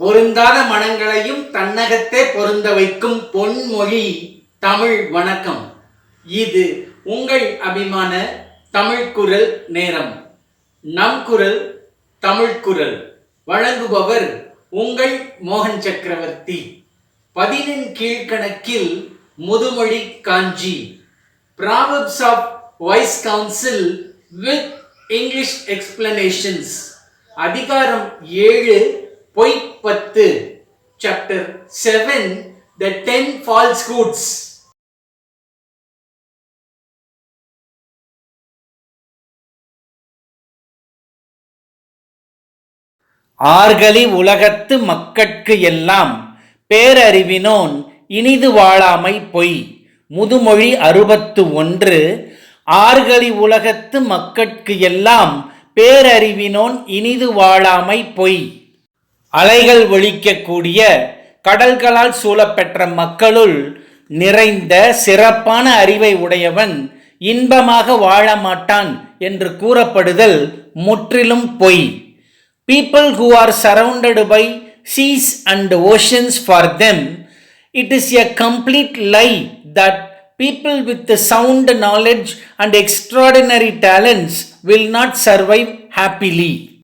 பொருந்தாத மனங்களையும் தன்னகத்தே பொருந்த வைக்கும் பொன்மொழி தமிழ் வணக்கம். இது உங்கள் அபிமான தமிழ் குரல் நேரம். நம் குரல் தமிழ் குரல் வழங்குபவர் உங்கள் மோகன் சக்கரவர்த்தி. 10 கீழ்கணக்கில் முதுமொழி காஞ்சி. Proverbs of Wise Counsel with English explanations. அதிகாரம் 7 பொய் 10. Chapter 7 The 10 falsehoods. ஆர்கலி உலகத்து மக்கட்கு எல்லாம் பேரறிவினோன் இனிது வாழாமை பொய். முதுமொழி 61. ஆர்கலி உலகத்து மக்கட்கு எல்லாம் பேரறிவினோன் இனிது வாழாமை பொய். அலைகள் ஒலிக்கக்கூடிய கடல்களால் சூழப்பெற்ற மக்களுள் நிறைந்த சிறப்பான அறிவை உடையவன் இன்பமாக வாழ மாட்டான் என்று கூறப்படுதல் முற்றிலும் பொய். People who are surrounded by seas and oceans, for them it is a complete lie that people with sound knowledge and extraordinary talents will not survive happily.